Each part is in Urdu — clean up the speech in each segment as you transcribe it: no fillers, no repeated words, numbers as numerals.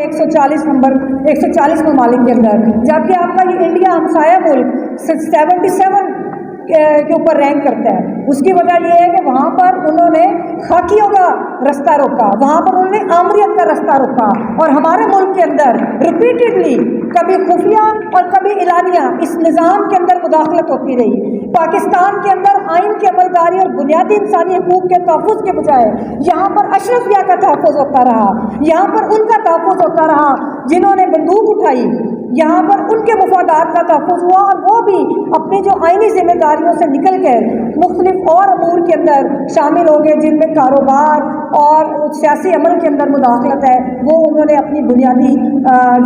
140 ممالک کے اندر، جبکہ آپ کا یہ انڈیا ہمسایہ ملک 77 کے اوپر رینک کرتا ہے۔ اس کی وجہ یہ ہے کہ وہاں پر انہوں نے خاکیوں کا رستہ روکا، وہاں پر انہوں نے آمریت کا رستہ روکا، اور ہمارے ملک کے اندر ریپیٹڈلی کبھی خفیہ اور کبھی اعلانیہ اس نظام کے اندر مداخلت ہوتی رہی۔ پاکستان کے اندر آئین کی عملداری اور بنیادی انسانی حقوق کے تحفظ کے بجائے یہاں پر اشرفیہ کا تحفظ ہوتا رہا، یہاں پر ان کا تحفظ ہوتا رہا جنہوں نے بندوق اٹھائی، یہاں پر ان کے مفادات کا تحفظ ہوا، اور وہ بھی اپنی جو آئینی ذمہ داریوں سے نکل کر مختلف اور امور کے اندر شامل ہو گئے، جن میں کاروبار اور سیاسی عمل کے اندر مداخلت ہے، وہ انہوں نے اپنی بنیادی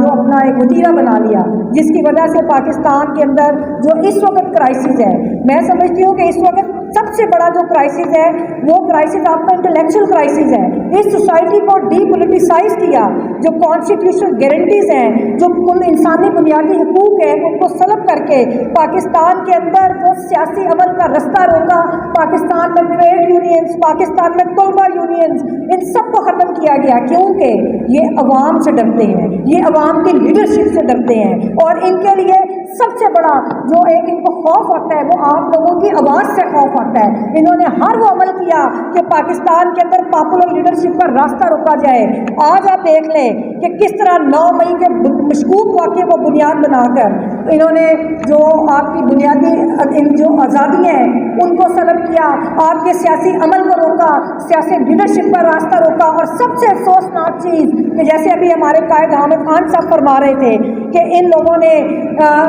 جو اپنا ایک وتیرہ بنا لیا، جس کی وجہ سے پاکستان کے اندر جو اس وقت کرائسس ہے، میں سمجھتی ہوں کہ اس وقت سب سے بڑا جو کرائسس ہے وہ کرائسس آپ کا انٹلیکچوئل کرائسس ہے۔ اس سوسائٹی کو ڈی پولیٹیسائز کیا، جو کانسٹیٹیوشنل گارنٹیز ہیں، جو انسانی بنیادی حقوق ہیں، ان کو سلب کر کے پاکستان کے اندر جو سیاسی عمل کا رستہ روکا، پاکستان میں ٹریڈ یونینز، پاکستان میں طلبہ یونینز، ان سب کو ختم کیا گیا، کیونکہ یہ عوام سے ڈرتے ہیں، یہ عوام کی لیڈرشپ سے ڈرتے ہیں، اور ان کے لیے سب سے بڑا جو ایک ان کو خوف ہوتا ہے وہ آپ لوگوں کی آواز سے خوف ہوتا ہے۔ انہوں نے ہر وہ عمل کیا کہ پاکستان کے اندر پاپولر لیڈرشپ کا راستہ روکا جائے۔ آج آپ دیکھ لیں کہ کس طرح 9 مئی کے مشکوک واقعے کو بنیاد بنا کر انہوں نے جو آپ کی بنیادی جو آزادیاں ہیں ان کو سلب کیا، آپ کے سیاسی عمل کو روکا، سیاسی لیڈرشپ کا راستہ روکا، اور سب سے افسوسناک چیز کہ جیسے ابھی ہمارے قائد حامد خان صاحب فرما رہے تھے کہ ان لوگوں نے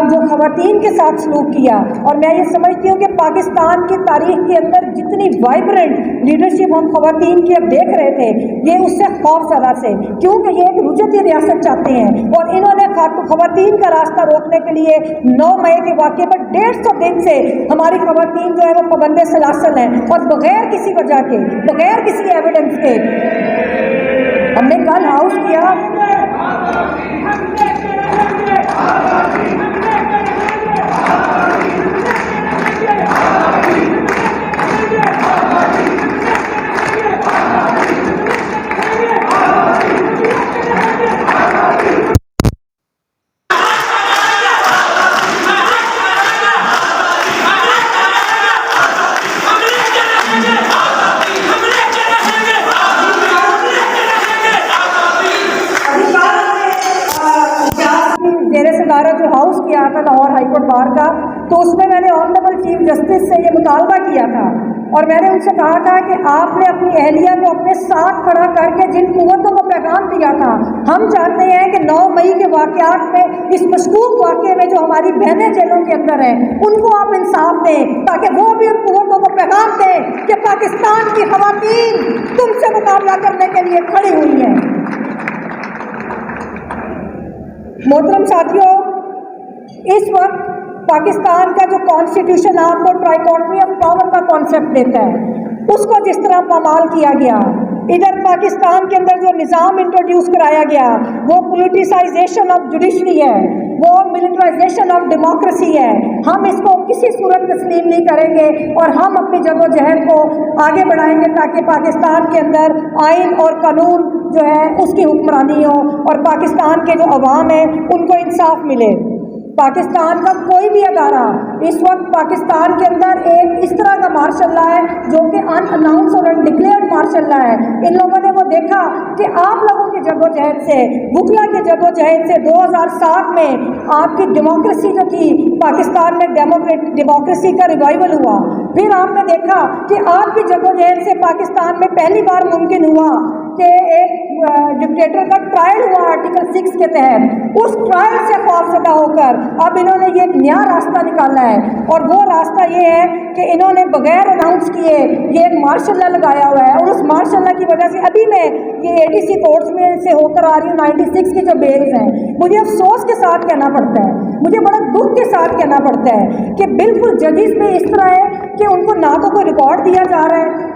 جو خواتین کے ساتھ سلوک کیا، اور میں یہ سمجھتی ہوں کہ پاکستان کی تاریخ کے اندر جتنی وائبرنٹ لیڈرشپ ہم خواتین کی اب دیکھ رہے تھے، یہ اس سے خوف زدہ سے، کیونکہ یہ ایک رجعتی ریاست چاہتے ہیں، اور انہوں نے خواتین کا راستہ روکنے کے لیے 9 مئی کے واقعے پر 150 دن سے ہماری خواتین جو ہے وہ پابند سلاسل ہیں، اور بغیر کسی وجہ کے، بغیر کسی ایویڈنس کے۔ ہم نے کل ہاؤس کیا، جو ہاؤس کیا تھا لاہور ہائی کورٹ بار کا، تو اس میں نے آنریبل چیف جسٹس سے یہ مطالبہ کیا تھا، اور میں نے ان سے کہا تھا کہ آپ نے اپنی اہلیہ کو اپنے ساتھ کھڑا کر کے جن قوتوں کو پیغام دیا تھا، ہم چاہتے ہیں کہ 9 مئی کے واقعات میں اس مشکوک واقعے میں جو ہماری بہنیں جیلوں کے اندر ہیں ان کو آپ انصاف دیں، تاکہ وہ بھی ان قوتوں کو پیغام دیں کہ پاکستان کی خواتین تم سے مقابلہ کرنے کے لیے کھڑی ہوئی ہیں۔ محترم ساتھیوں، اس وقت پاکستان کا جو کانسٹیٹیوشن آپ کو ٹرائیکاٹمی آف پاور کا کانسیپٹ دیتا ہے، اس کو جس طرح پامال کیا گیا، ادھر پاکستان کے اندر جو نظام انٹروڈیوس کرایا گیا وہ پولیٹیسائزیشن آف جوڈیشری ہے، وہ ملٹرائزیشن آف ڈیموکریسی ہے، ہم اس کو کسی صورت تسلیم نہیں کریں گے، اور ہم اپنی جدوجہد کو آگے بڑھائیں گے تاکہ پاکستان کے اندر آئین اور قانون جو ہے اس کی حکمرانی ہو، اور پاکستان کے جو عوام ہیں ان کو انصاف ملے۔ پاکستان کا کوئی بھی ادارہ اس وقت پاکستان کے اندر ایک اس طرح کا مارشل لا ہے جو کہ ان اناؤنس اور ڈکلیئرڈ مارشل لا ہے۔ ان لوگوں نے وہ دیکھا کہ آپ لوگوں کی جدوجہد سے، وکلا کی جدوجہد سے 2007 میں آپ کی ڈیموکریسی جو تھی پاکستان میں ڈیموکریسی کا ریوائول ہوا، پھر آپ نے دیکھا کہ آپ کی جدوجہد سے پاکستان میں پہلی بار ممکن ہوا کہ ایک ڈکٹیٹر کا ٹرائل ہوا آرٹیکل 6 کے تحت، اس ٹرائل سے خوفزدہ ہو کر اب انہوں نے یہ ایک نیا راستہ نکالا ہے، اور وہ راستہ یہ ہے کہ انہوں نے بغیر اناؤنس کیے یہ ایک مارشل لا لگایا ہوا ہے، اور اس مارشل لا کی وجہ سے ابھی میں یہ ATC کورٹس میں سے ہو کر آ رہی ہوں 96 کی جو بیلز ہیں، مجھے افسوس کے ساتھ کہنا پڑتا ہے، مجھے بڑا دکھ کے ساتھ کہنا پڑتا ہے کہ بالکل ججز میں اس طرح ہے کہ ان کو نہ تو کوئی ریکارڈ دیا جا رہا ہے،